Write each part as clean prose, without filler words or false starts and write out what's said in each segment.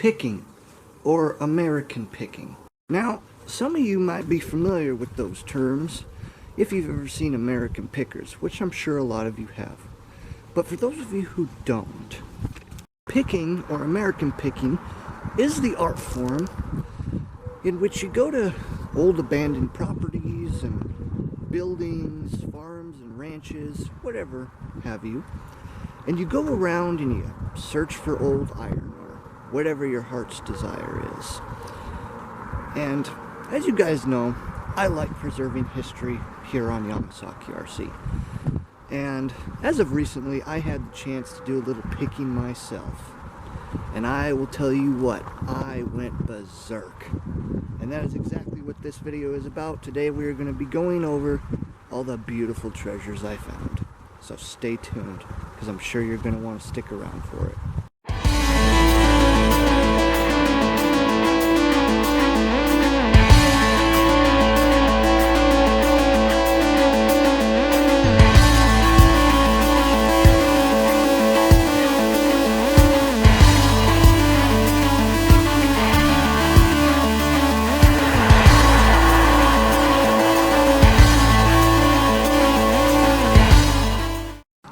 picking, or American picking. Now, some of you might be familiar with those terms if you've ever seen American Pickers, which I'm sure a lot of you have. But for those of you who don't, picking, or American picking, is the art form in which you go to old abandoned properties and buildings, farms and ranches, whatever have you, and you go around and you search for old iron or whatever your heart's desire is. And as you guys know, I like preserving history here on Yamasaki RC. And as of recently, I had the chance to do a little picking myself. And I will tell you what, I went berserk. And that is exactly what this video is about. Today we are going to be going over all the beautiful treasures I found. So stay tuned, because I'm sure you're going to want to stick around for it.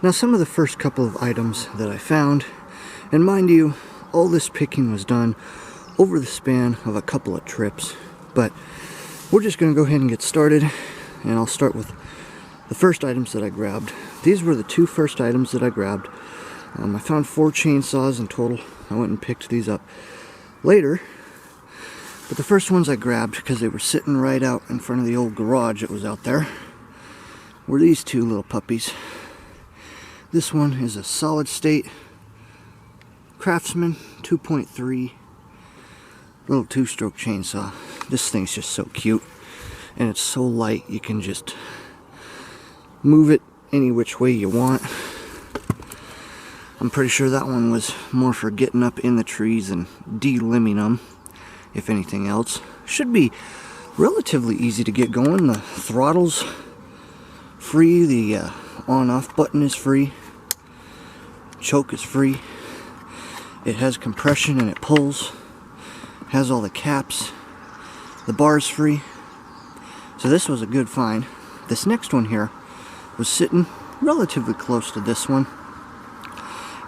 Now, some of the first couple of items that I found, and mind you, all this picking was done over the span of a couple of trips, but we're just going to go ahead and get started, and I'll start with the first items that I grabbed. These were the two first items that I grabbed. I found 4 chainsaws in total. I went and picked these up later, but the first ones I grabbed, because they were sitting right out in front of the old garage that was out there, were these two little puppies. This one is a solid state Craftsman 2.3 little 2-stroke chainsaw. This thing's just so cute, and it's so light you can just move it any which way you want. I'm pretty sure that one was more for getting up in the trees and de-limbing them, if anything else. Should be relatively easy to get going. The throttle's free, the on-off button is free, choke is free, it has compression and it pulls, has all the caps, the bar's free, so this was a good find. This next one here was sitting relatively close to this one.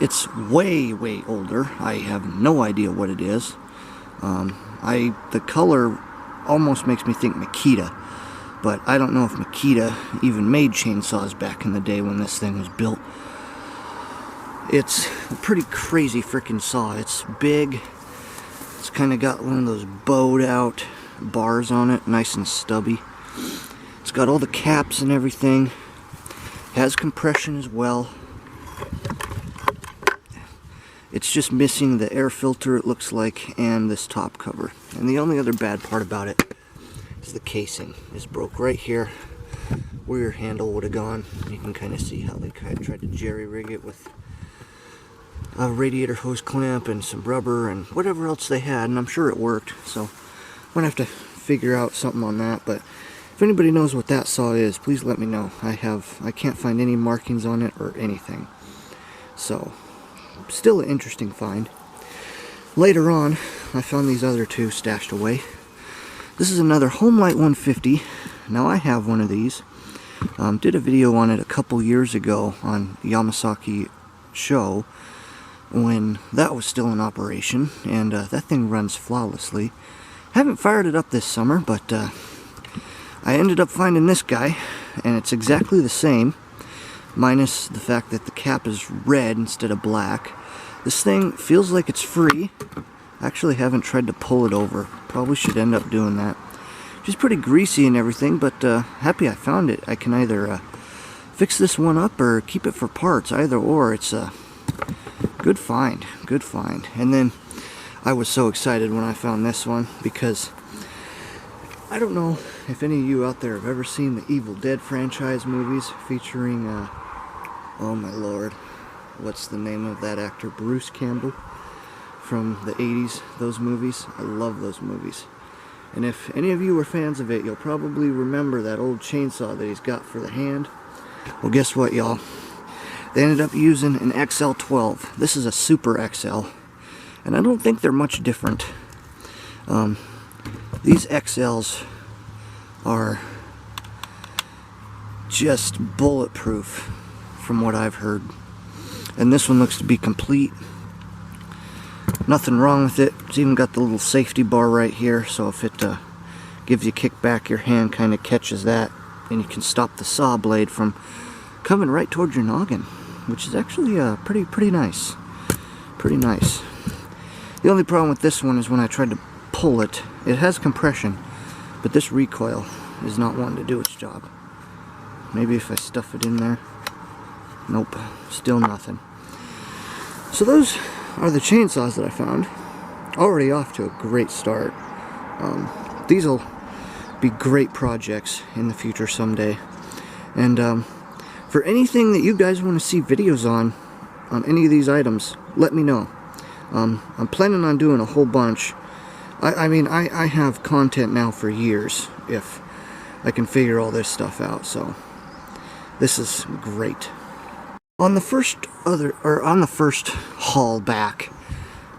It's way older. I have no idea what it is. The color almost makes me think Makita, but I don't know if Makita even made chainsaws back in the day when this thing was built. It's a pretty crazy freaking saw. It's big. It's kind of got one of those bowed out bars on it, nice and stubby. It's got all the caps and everything. Has compression as well. It's just missing the air filter, it looks like, and this top cover. And the only other bad part about it is the casing is broke right here where your handle would have gone. You can kind of see how they kind of tried to jerry rig it with a radiator hose clamp and some rubber and whatever else they had, and I'm sure it worked. So I'm gonna have to figure out something on that. But if anybody knows what that saw is, please let me know. I can't find any markings on it or anything. So still an interesting find. Later on, I found these other two stashed away. This is another Homelight 150. Now I have one of these. Did a video on it a couple years ago on Yamasaki show when that was still in operation, and that thing runs flawlessly. Haven't fired it up this summer, but I ended up finding this guy, and it's exactly the same, minus the fact that the cap is red instead of black. This thing feels like it's free. I actually haven't tried to pull it over. Probably should end up doing that. Just pretty greasy and everything, but happy I found it. I can either fix this one up or keep it for parts, either or. It's a good find, good find. And then I was so excited when I found this one, because I don't know if any of you out there have ever seen the Evil Dead franchise movies featuring, oh my lord, what's the name of that actor? Bruce Campbell from the 80s, those movies. I love those movies. And if any of you were fans of it, you'll probably remember that old chainsaw that he's got for the hand. Well, guess what, y'all? They ended up using an XL12. This is a Super XL. And I don't think they're much different. These XLs are just bulletproof from what I've heard. And this one looks to be complete. Nothing wrong with it. It's even got the little safety bar right here, so if it gives you a kick back, your hand kind of catches that, and you can stop the saw blade from coming right towards your noggin, which is actually pretty nice. Pretty nice. The only problem with this one is when I tried to pull it, it has compression, but this recoil is not wanting to do its job. Maybe if I stuff it in there. Nope, still nothing. So those are the chainsaws that I found. Already off to a great start. These will be great projects in the future someday. And for anything that you guys want to see videos on any of these items, let me know. I'm planning on doing a whole bunch. I mean, I have content now for years if I can figure all this stuff out, so this is great. On the first haul back,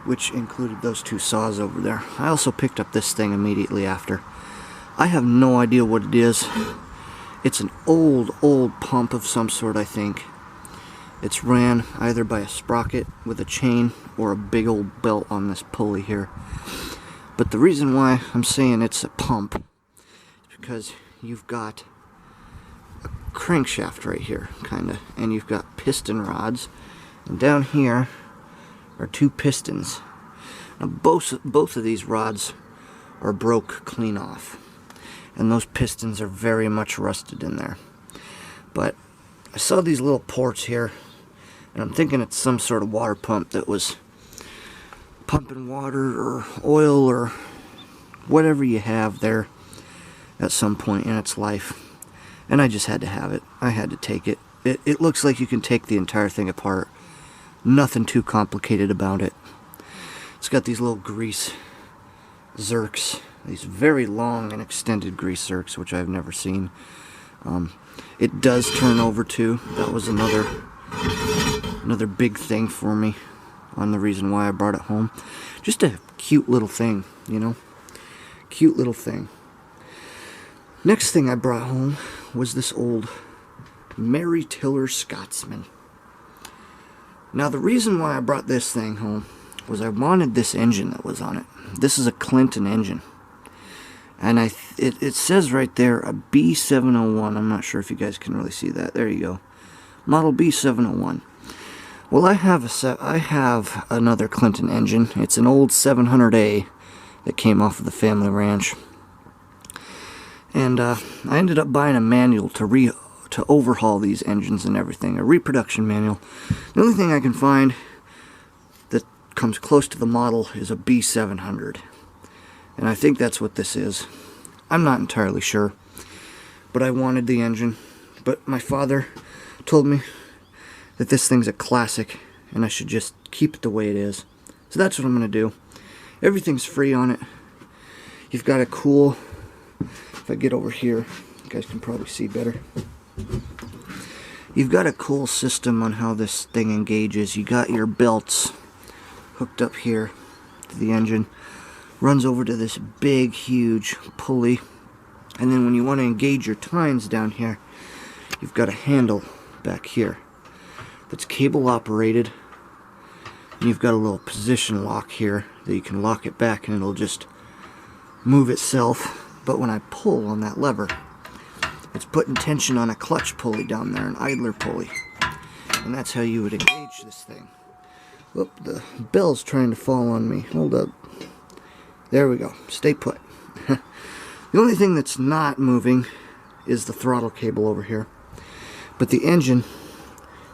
which included those two saws over there, I also picked up this thing immediately after. I have no idea what it is. It's an old pump of some sort, I think. It's ran either by a sprocket with a chain or a big old belt on this pulley here. But the reason why I'm saying it's a pump is because you've got a crankshaft right here, kinda, and you've got piston rods, and down here are two pistons. Now both of these rods are broke clean off, and those pistons are very much rusted in there. But I saw these little ports here, and I'm thinking it's some sort of water pump that was pumping water or oil or whatever you have there at some point in its life. And I just had to have it. I had to take it. It looks like you can take the entire thing apart. Nothing too complicated about it. It's got these little grease zerks, these very long and extended grease zerks, which I've never seen. It does turn over too. That was another big thing for me on the reason why I brought it home. Just a cute little thing, you know? Cute little thing. Next thing I brought home was this old Mary Tiller Scotsman. Now the reason why I brought this thing home was I wanted this engine that was on it. This is a Clinton engine. And it says right there a B701. I'm not sure if you guys can really see that. There you go. Model B701. Well, I have another Clinton engine. It's an old 700A that came off of the family ranch. And I ended up buying a manual to overhaul these engines and everything, a reproduction manual. The only thing I can find that comes close to the model is a B700. And I think that's what this is. I'm not entirely sure, but I wanted the engine. But my father told me that this thing's a classic and I should just keep it the way it is. So that's what I'm going to do. Everything's free on it. You've got a cool, if I get over here, you guys can probably see better. You've got a cool system on how this thing engages. You got your belts hooked up here to the engine. Runs over to this big, huge pulley. And then when you want to engage your tines down here, you've got a handle back here that's cable operated. And you've got a little position lock here that you can lock it back and it'll just move itself. But when I pull on that lever, it's putting tension on a clutch pulley down there, an idler pulley. And that's how you would engage this thing. Whoop, the bell's trying to fall on me. Hold up. There we go. Stay put. The only thing that's not moving is the throttle cable over here. But the engine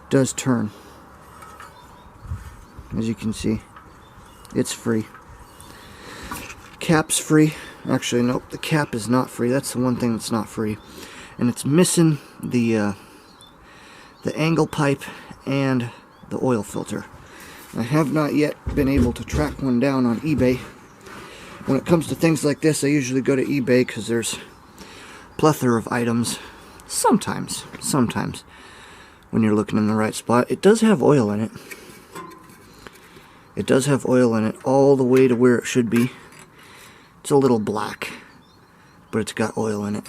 does turn. As you can see, it's free. Cap's free. Actually, nope, the cap is not free. That's the one thing that's not free. And it's missing the angle pipe and the oil filter. I have not yet been able to track one down on eBay. When it comes to things like this, I usually go to eBay because there's a plethora of items. Sometimes, when you're looking in the right spot. It does have oil in it. It does have oil in it all the way to where it should be. It's a little black, but it's got oil in it.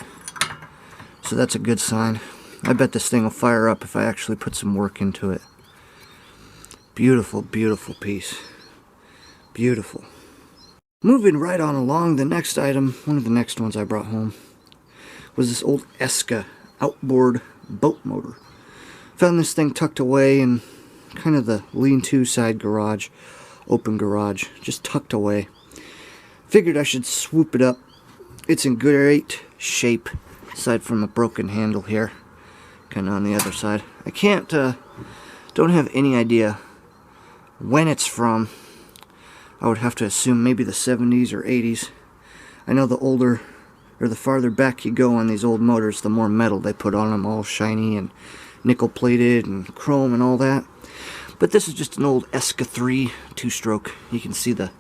So that's a good sign. I bet this thing will fire up if I actually put some work into it. Beautiful, beautiful piece. Beautiful. Moving right on along, the next item, one of the next ones I brought home, was this old Esca outboard boat motor. Found this thing tucked away in kind of the lean-to side garage, open garage, just tucked away. Figured I should swoop it up. It's in great shape, aside from a broken handle here, kind of on the other side. I don't have any idea when it's from. I would have to assume maybe the 70s or 80s. I know the older, or the farther back you go on these old motors, the more metal they put on them, all shiny and nickel plated and chrome and all that. But this is just an old Esca 3 two-stroke. You can see the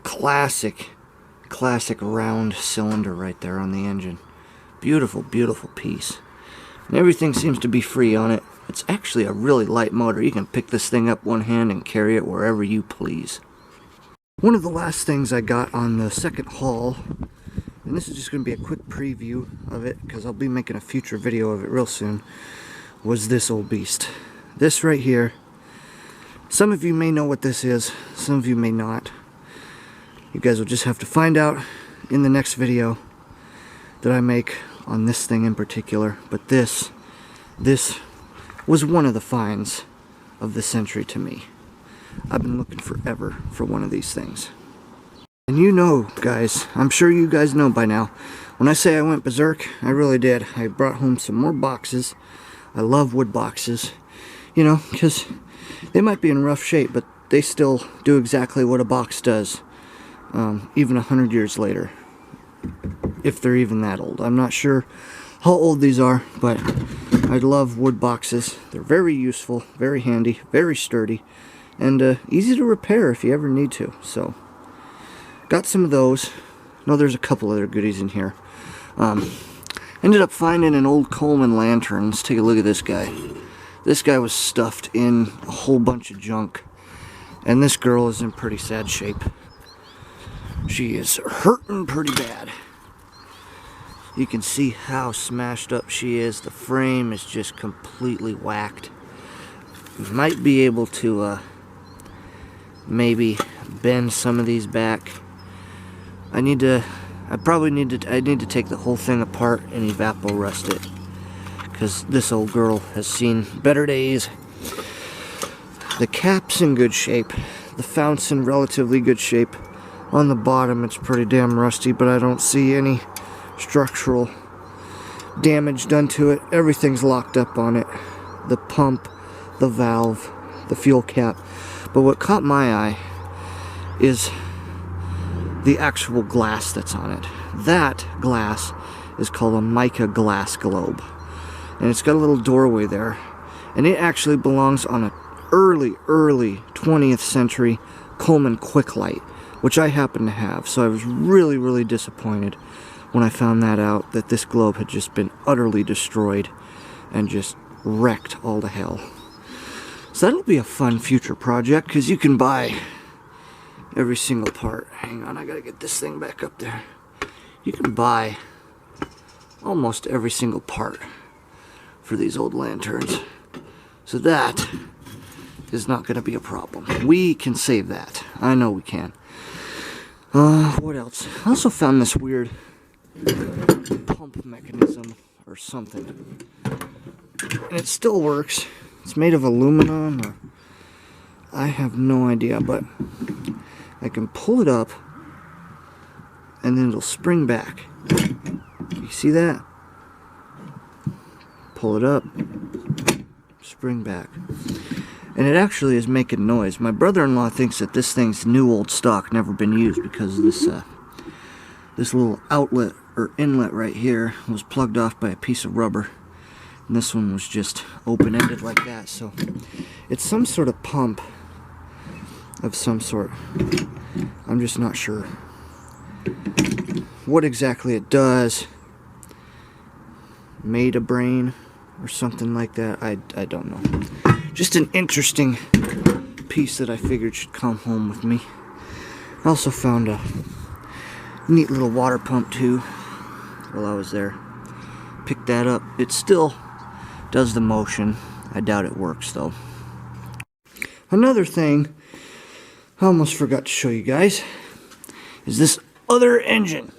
classic round cylinder right there on the engine. Beautiful, beautiful piece. And everything seems to be free on it. It's actually a really light motor. You can pick this thing up one hand and carry it wherever you please. One of the last things I got on the second haul, and this is just going to be a quick preview of it because I'll be making a future video of it real soon, was this old beast. This right here. Some of you may know what this is, some of you may not. You guys will just have to find out in the next video that I make on this thing in particular. But this was one of the finds of the century to me. I've been looking forever for one of these things. And you know, guys, I'm sure you guys know by now, when I say I went berserk, I really did. I brought home some more boxes. I love wood boxes, you know, because they might be in rough shape, but they still do exactly what a box does. Even 100 years later, if they're even that old. I'm not sure how old these are, but I love wood boxes. They're very useful, very handy, very sturdy, and easy to repair if you ever need to. So, got some of those. No, there's a couple other goodies in here. Ended up finding an old Coleman lantern. Let's take a look at this guy. This guy was stuffed in a whole bunch of junk, and this girl is in pretty sad shape. She is hurting pretty bad. You can see how smashed up she is. The frame is just completely whacked. Might be able to maybe bend some of these back. I need to take the whole thing apart and evaporust it, because this old girl has seen better days. The cap's in good shape. The fount's in relatively good shape. On the bottom it's pretty damn rusty, but I don't see any structural damage done to it. Everything's locked up on it. The pump, the valve, the fuel cap. But what caught my eye is the actual glass that's on it. That glass is called a mica glass globe. And it's got a little doorway there. And it actually belongs on an early 20th century Coleman quick light, which I happen to have. So I was really, really disappointed when I found that out, that this globe had just been utterly destroyed and just wrecked all to hell. So that'll be a fun future project, because you can buy every single part. Hang on, I gotta get this thing back up there. You can buy almost every single part for these old lanterns. So that is not gonna be a problem. We can save that. I know we can. What else? I also found this weird pump mechanism or something. And it still works. It's made of aluminum, or I have no idea, but I can pull it up and then it'll spring back. You see that? Pull it up, spring back. And it actually is making noise. My brother-in-law thinks that this thing's new old stock, never been used, because this little outlet or inlet right here was plugged off by a piece of rubber. And this one was just open-ended like that. So it's some sort of pump of some sort. I'm just not sure what exactly it does. Made a brain or something like that. I don't know. Just an interesting piece that I figured should come home with me. I also found a neat little water pump too while I was there. Picked that up. It still does the motion. I doubt it works though. Another thing I almost forgot to show you guys is this other engine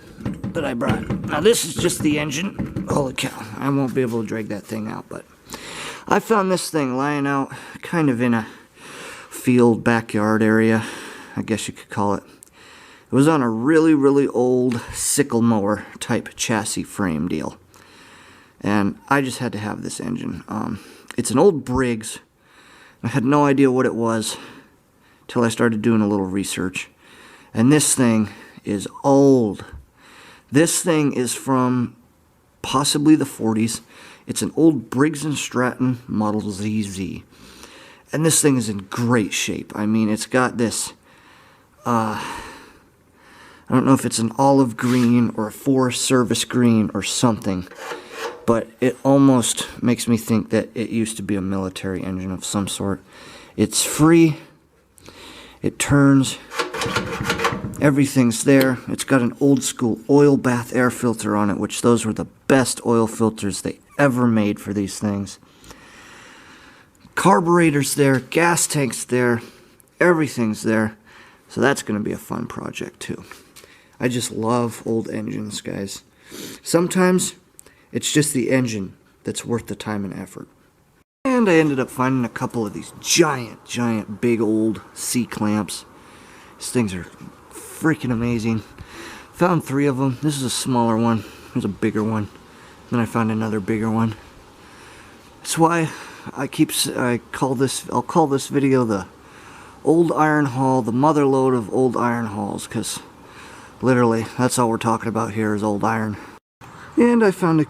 that I brought. Now this is just the engine. Holy cow, I won't be able to drag that thing out, but I found this thing lying out kind of in a field backyard area, I guess you could call it. It was on a really old sickle mower type chassis frame deal. And I just had to have this engine. It's an old Briggs. I had no idea what it was till I started doing a little research. And this thing is old. This thing is from possibly the 40s. It's an old Briggs & Stratton Model ZZ. And this thing is in great shape. I mean, it's got this, I don't know if it's an olive green or a Forest Service green or something, but it almost makes me think that it used to be a military engine of some sort. It's free. It turns. Everything's there. It's got an old school oil bath air filter on it, which those were the best oil filters they ever made for these things. Carburetor's there, gas tank's there, everything's there. So that's going to be a fun project too. I just love old engines, guys. Sometimes it's just the engine that's worth the time and effort. And I ended up finding a couple of these giant, big old C-clamps. These things are freaking amazing. Found 3 of them. This is a smaller one. There's a bigger one. Then I found another bigger one. That's why I'll call this video the old iron haul, the mother load of old iron hauls, because literally that's all we're talking about here is old iron. And I found a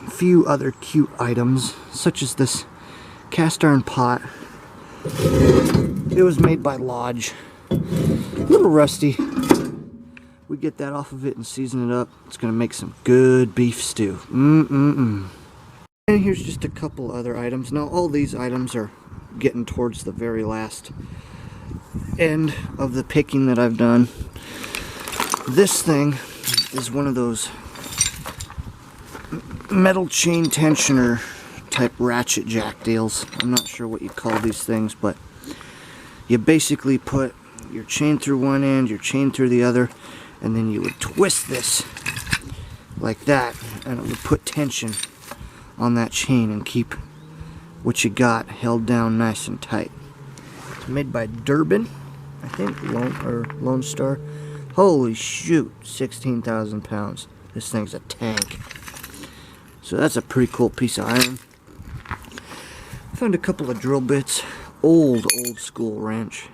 few other cute items, such as this cast iron pot. It was made by Lodge. A little rusty. We get that off of it and season it up. It's gonna make some good beef stew. And here's just a couple other items. Now all these items are getting towards the very last end of the picking that I've done. This thing is one of those metal chain tensioner type ratchet jack deals. I'm not sure what you call these things, but you basically put your chain through one end, your chain through the other, and then you would twist this like that, and it would put tension on that chain and keep what you got held down nice and tight. It's made by Durbin, I think, Lone Star. Holy shoot, 16,000 pounds. This thing's a tank. So that's a pretty cool piece of iron. I found a couple of drill bits. Old school wrench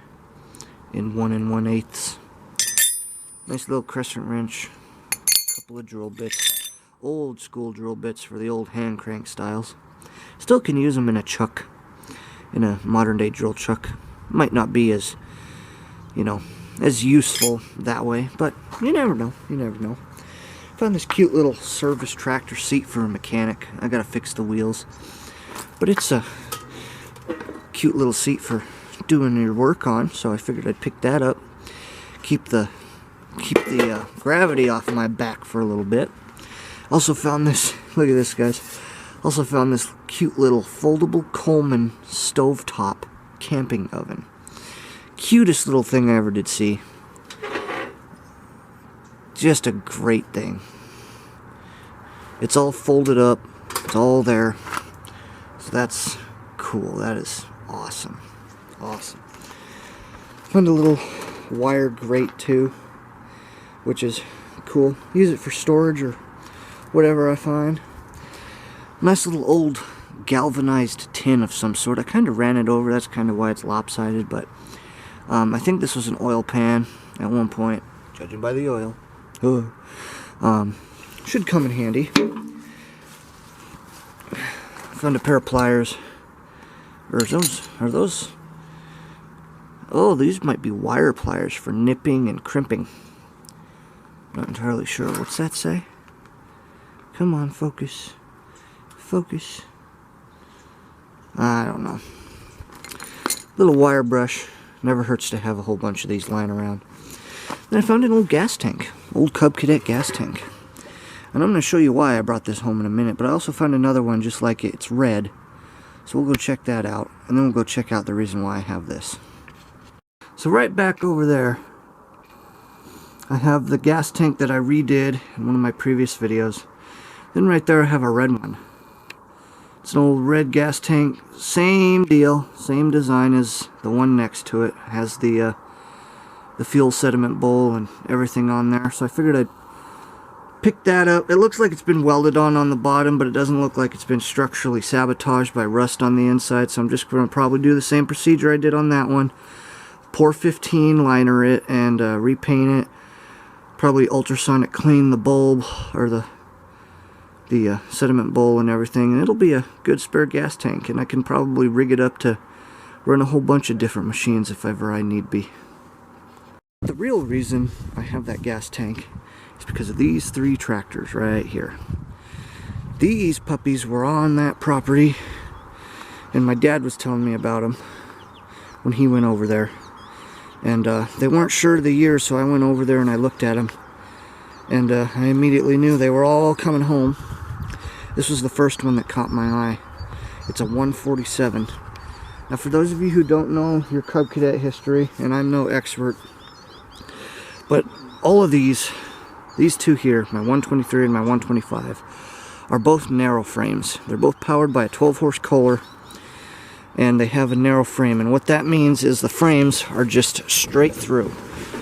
in 1 1/8. Nice little crescent wrench. A couple of drill bits. Old school drill bits for the old hand crank styles. Still can use them in a chuck, in a modern day drill chuck. Might not be as, as useful that way, but you never know. You never know. Found this cute little service tractor seat for a mechanic. I gotta fix the wheels, but it's a cute little seat for doing your work on, so I figured I'd pick that up. Keep the gravity off my back for a little bit. Also found this, look at this, guys. Also found this cute little foldable Coleman stovetop camping oven. Cutest little thing I ever did see. Just a great thing. It's all folded up. It's all there. So that's cool. That is awesome. Awesome. Found a little wire grate too, which is cool. Use it for storage or whatever I find. Nice little old galvanized tin of some sort. I kind of ran it over. That's kind of why it's lopsided, but I think this was an oil pan at one point, judging by the oil. Should come in handy. Found a pair of pliers. Or are those? Oh, these might be wire pliers for nipping and crimping. Not entirely sure. What's that say? Come on, focus. Focus. I don't know. Little wire brush. Never hurts to have a whole bunch of these lying around. Then I found an old gas tank, old Cub Cadet gas tank. And I'm going to show you why I brought this home in a minute, but I also found another one just like it. It's red. So we'll go check that out, and then we'll go check out the reason why I have this. So right back over there, I have the gas tank that I redid in one of my previous videos. Then right there I have a red one. It's an old red gas tank, same deal, same design as the one next to it. It has the fuel sediment bowl and everything on there. So I figured I'd pick that up. It looks like it's been welded on the bottom, but it doesn't look like it's been structurally sabotaged by rust on the inside. So I'm just going to probably do the same procedure I did on that one. Pour 15, liner it, and repaint it. Probably ultrasonic clean the bulb or the sediment bowl and everything, and it'll be a good spare gas tank, and I can probably rig it up to run a whole bunch of different machines if ever I need be. The real reason I have that gas tank is because of these 3 tractors right here. These puppies were on that property, and my dad was telling me about them when he went over there, and they weren't sure of the year, so I went over there and I looked at them, and I immediately knew they were all coming home. This was the first one that caught my eye. It's a 147. Now for those of you who don't know your Cub Cadet history, and I'm no expert, but all of these 2 here, my 123 and my 125, are both narrow frames. They're both powered by a 12-horse Kohler, and they have a narrow frame, and what that means is the frames are just straight through.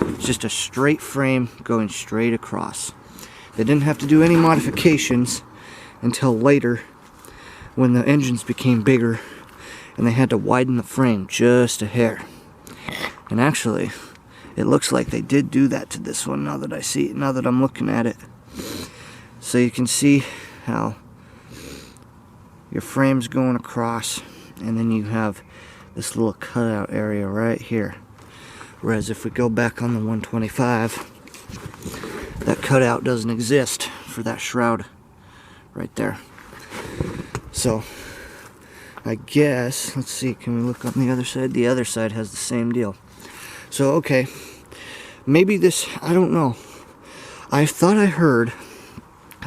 It's just a straight frame going straight across. They didn't have to do any modifications until later when the engines became bigger and they had to widen the frame just a hair. And actually, it looks like they did do that to this one now that I see it, now that I'm looking at it. So you can see how your frame's going across, and then you have this little cutout area right here. Whereas if we go back on the 125, that cutout doesn't exist for that shroud right there. So I guess, let's see, can we look on the other side? The other side has the same deal. So okay, maybe this, I don't know. I thought I heard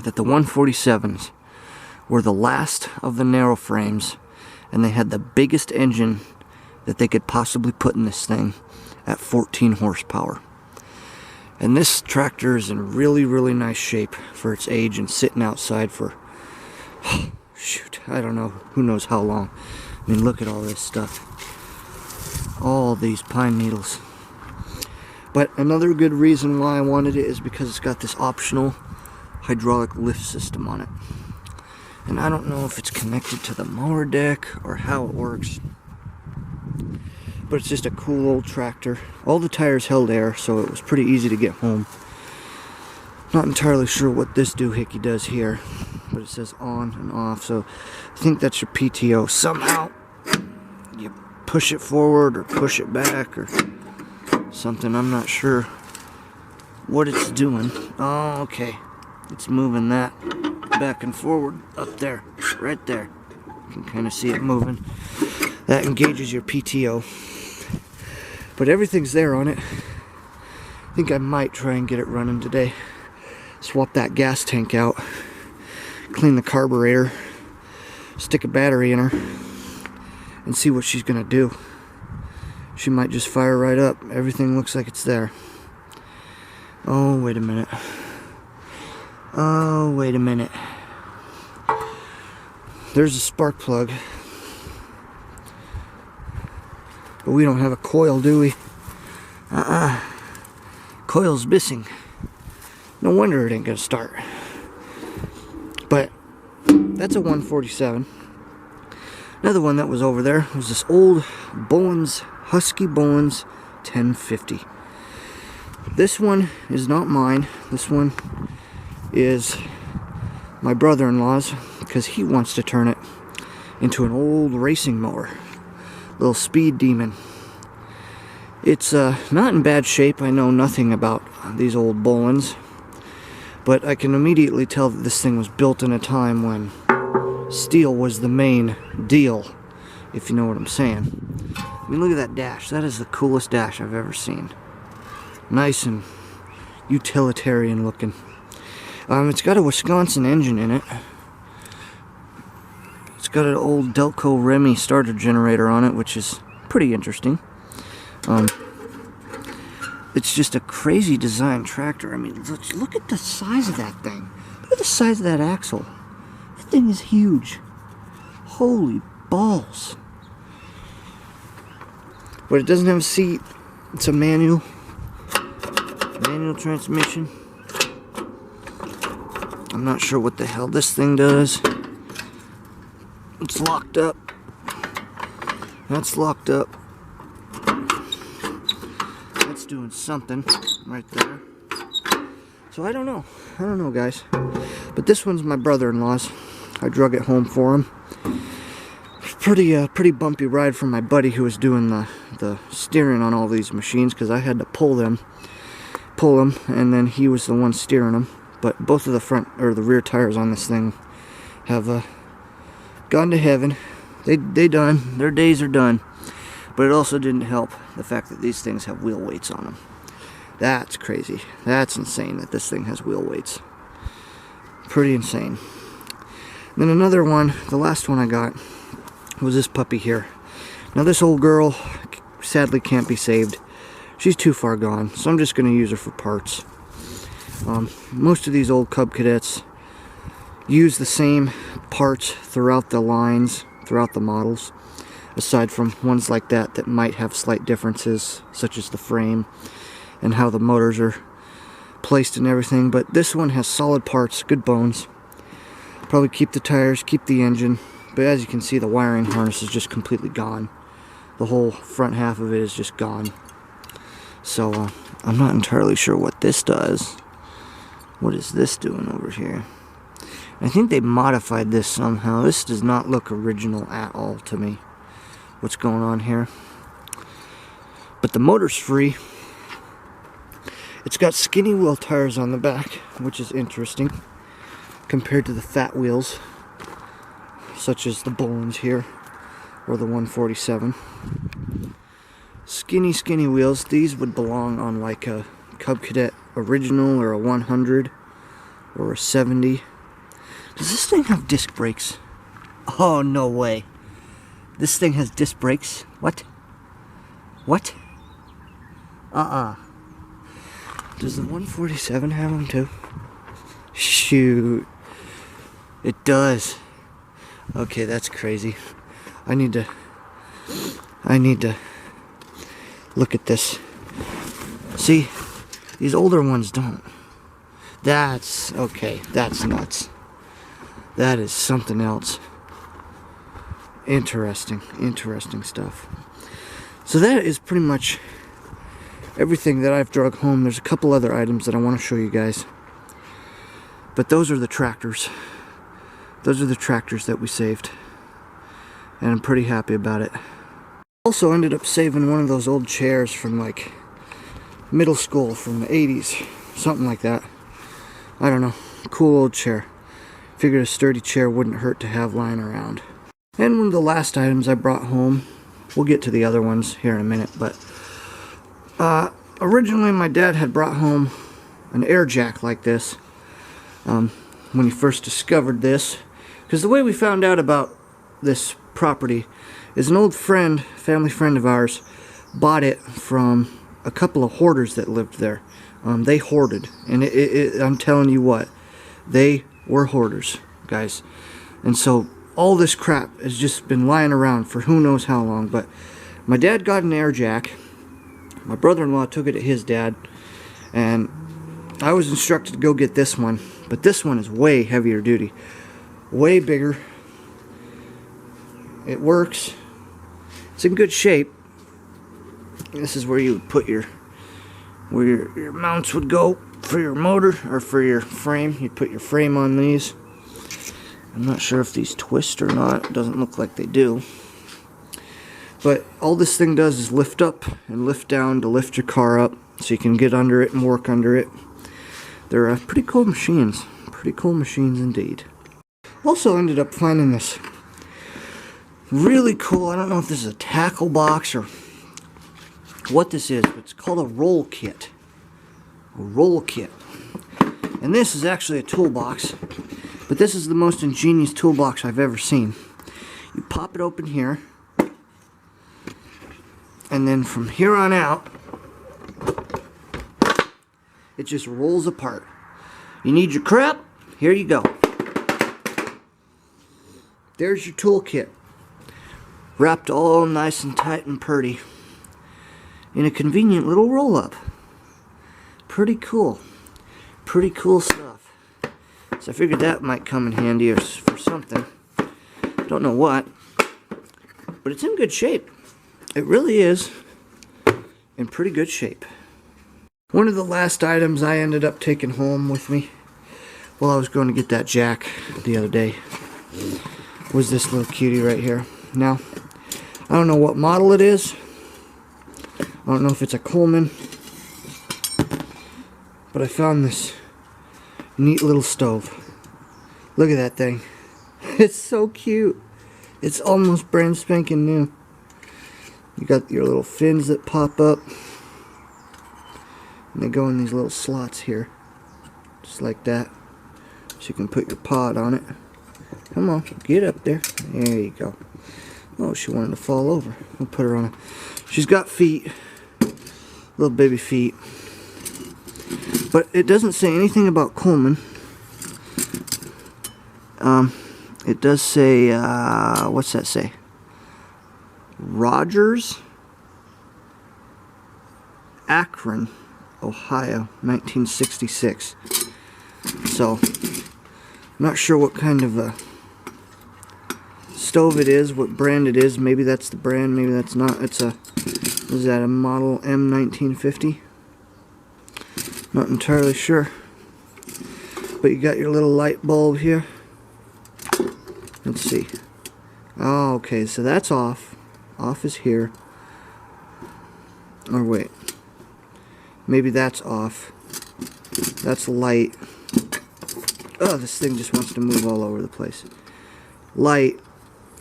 that the 147s were the last of the narrow frames, and they had the biggest engine that they could possibly put in this thing at 14 horsepower. And this tractor is in really, really nice shape for its age and sitting outside for, shoot, I don't know, who knows how long. I mean, look at all this stuff. All these pine needles. But another good reason why I wanted it is because it's got this optional hydraulic lift system on it. And I don't know if it's connected to the mower deck or how it works, but it's just a cool old tractor. All the tires held air, so it was pretty easy to get home. Not entirely sure what this doohickey does here, but it says on and off, so I think that's your PTO. Somehow you push it forward or push it back or something. I'm not sure what it's doing. Oh, okay. It's moving that back and forward up there, right there. You can kind of see it moving. That engages your PTO. But everything's there on it. I think I might try and get it running today. Swap that gas tank out, clean the carburetor, stick a battery in her, and see what she's gonna do. She might just fire right up. Everything looks like it's there. Oh, wait a minute. Oh, wait a minute. There's a spark plug. But we don't have a coil, do we? Coil's missing. No wonder it ain't gonna start. But that's a 147. Another one that was over there was this old Bowens, Husky Bowens 1050. This one is not mine. This one is my brother-in-law's, because he wants to turn it into an old racing mower. Little speed demon. It's not in bad shape. I know nothing about these old Bowens, but I can immediately tell that this thing was built in a time when steel was the main deal, if you know what I'm saying. I mean, look at that dash. That is the coolest dash I've ever seen. Nice and utilitarian looking. It's got a Wisconsin engine in it. It's got an old Delco Remy starter generator on it, which is pretty interesting. It's just a crazy design tractor. I mean, look at the size of that thing. Look at the size of that axle. That thing is huge. Holy balls. But it doesn't have a seat. It's a manual transmission. I'm not sure what the hell this thing does. It's locked up. That's locked up. That's doing something right there. So I don't know. I don't know, guys. But this one's my brother-in-law's. I drug it home for him. Pretty bumpy ride from my buddy who was doing the steering on all these machines, because I had to pull them, and then he was the one steering them. But both of the front or the rear tires on this thing have gone to heaven. They done. Their days are done. But it also didn't help the fact that these things have wheel weights on them. That's crazy. That's insane that this thing has wheel weights. Pretty insane. And then another one, the last one I got, was this puppy here. Now this old girl sadly can't be saved. She's too far gone, so I'm just going to use her for parts. Most of these old Cub Cadets use the same parts throughout the lines, throughout the models, aside from ones like that might have slight differences, such as the frame and how the motors are placed and everything. But this one has solid parts, good bones. Probably keep the tires, keep the engine. But as you can see, the wiring harness is just completely gone. The whole front half of it is just gone. So I'm not entirely sure what this does. What is this doing over here? I think they modified this somehow. This does not look original at all to me. What's going on here? But the motor's free. It's got skinny wheel tires on the back, which is interesting compared to the fat wheels, such as the Bollins here, or the 147. Skinny wheels. These would belong on like a Cub Cadet original, or a 100, or a 70. Does this thing have disc brakes? Oh, no way. This thing has disc brakes? What? What? Does the 147 have them too? Shoot. It does. Okay, that's crazy. I need to look at this. See, these older ones don't. That's okay. That's nuts. That is something else. Interesting stuff. So that is pretty much everything that I've drug home. There's a couple other items that I want to show you guys. But those are the tractors. Those are the tractors that we saved. And I'm pretty happy about it. Also ended up saving one of those old chairs from like middle school, from the 80s. Something like that. I don't know. Cool old chair. Figured a sturdy chair wouldn't hurt to have lying around. And one of the last items I brought home, we'll get to the other ones here in a minute, but originally my dad had brought home an air jack like this when he first discovered this. Because the way we found out about this property is an old friend, family friend of ours, bought it from a couple of hoarders that lived there. They hoarded, and I'm telling you what, they were hoarders, guys. And so all this crap has just been lying around for who knows how long. But my dad got an air jack. My brother-in-law took it to his dad, and I was instructed to go get this one. But this one is way heavier duty, way bigger. It works. It's in good shape. This is where you would put your mounts would go for your motor, or for your frame. You'd put your frame on these. I'm not sure if these twist or not. It doesn't look like they do. But all this thing does is lift up and lift down to lift your car up, so you can get under it and work under it. They're pretty cool machines. Pretty cool machines indeed. Also ended up finding this Really cool. I don't know if this is a tackle box or what this is, but it's called a roll kit. A roll kit. And this is actually a toolbox, but this is the most ingenious toolbox I've ever seen. You pop it open here, and then from here on out, it just rolls apart. You need your crap, here you go. There's your toolkit, wrapped all nice and tight and pretty in a convenient little roll-up. Pretty cool. Pretty cool stuff. So I figured that might come in handy for something. Don't know what, but it's in good shape. It really is in pretty good shape. One of the last items I ended up taking home with me while I was going to get that jack the other day was this little cutie right here. Now, I don't know what model it is. I don't know if it's a Coleman, but I found this neat little stove. Look at that thing. It's so cute. It's almost brand spanking new. You got your little fins that pop up, and they go in these little slots here, just like that. So you can put your pot on it. Come on, get up there. There you go. Oh, she wanted to fall over. We'll put her on a... She's got feet, little baby feet. But it doesn't say anything about Coleman. It does say, what's that say? Rogers, Akron, Ohio, 1966. So, I'm not sure what kind of a stove it is, what brand it is. Maybe that's the brand, maybe that's not. It's a, is that a model M1950? Not entirely sure. But you got your little light bulb here. Let's see. Oh, okay, so that's off. Off is here. Or wait. Maybe that's off. That's light. Oh, this thing just wants to move all over the place. Light.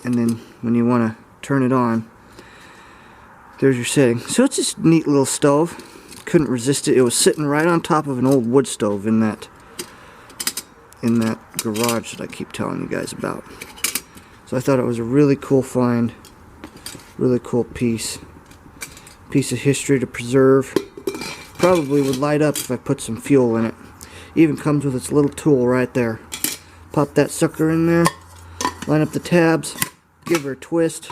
And then when you want to turn it on, there's your setting. So it's just a neat little stove. Couldn't resist it. It was sitting right on top of an old wood stove in that garage that I keep telling you guys about. So I thought it was a really cool find. Really cool piece of history to preserve. Probably would light up if I put some fuel in it. Even comes with its little tool right there. Pop that sucker in there, line up the tabs, give her a twist,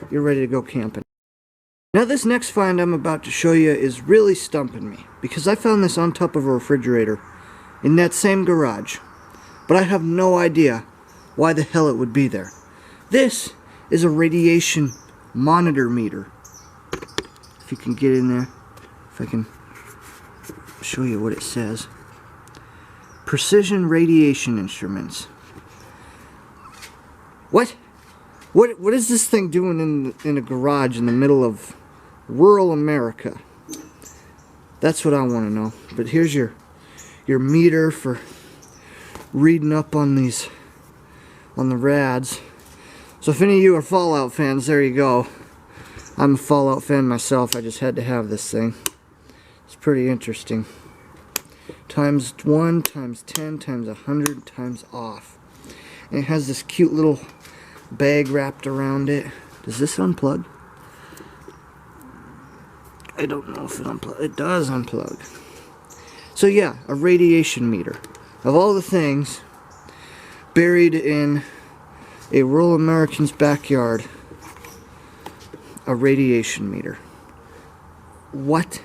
you're ready to go camping. Now this next find I'm about to show you is really stumping me, because I found this on top of a refrigerator in that same garage, but I have no idea why the hell it would be there. This is a radiation monitor meter. If you can get in there, if I can show you what it says. Precision radiation instruments. What is this thing doing in a garage in the middle of rural America? That's what I want to know. But here's your meter for reading up on these, on the rads. So if any of you are Fallout fans, there you go. I'm a Fallout fan myself. I just had to have this thing. It's pretty interesting. Times 1, times 10, times 100, times off. And it has this cute little bag wrapped around it. Does this unplug? I don't know if it unplugs. It does unplug. So yeah, a radiation meter. Of all the things buried in a rural American's backyard, a radiation meter. What?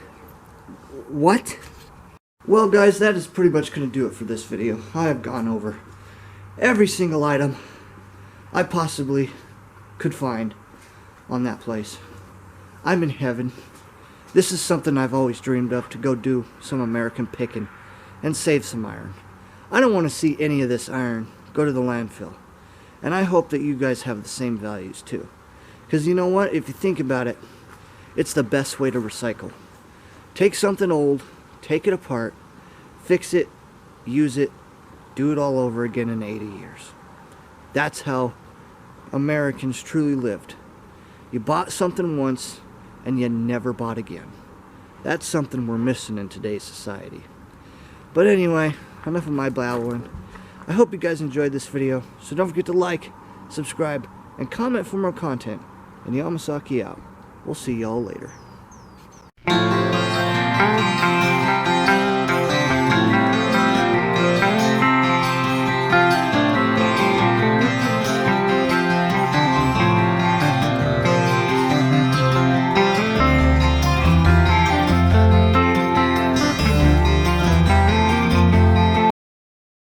Well guys, that is pretty much going to do it for this video. I have gone over every single item I possibly could find on that place. I'm in heaven. This is something I've always dreamed of, to go do some American picking and save some iron. I don't want to see any of this iron go to the landfill. And I hope that you guys have the same values too. Because you know what? If you think about it, it's the best way to recycle. Take something old, take it apart, fix it, use it, do it all over again in 80 years. That's how Americans truly lived. You bought something once and you never bought again. That's something we're missing in today's society. But anyway, enough of my blabbering. I hope you guys enjoyed this video, so don't forget to like, subscribe, and comment for more content. And Yamasaki out. We'll see y'all later.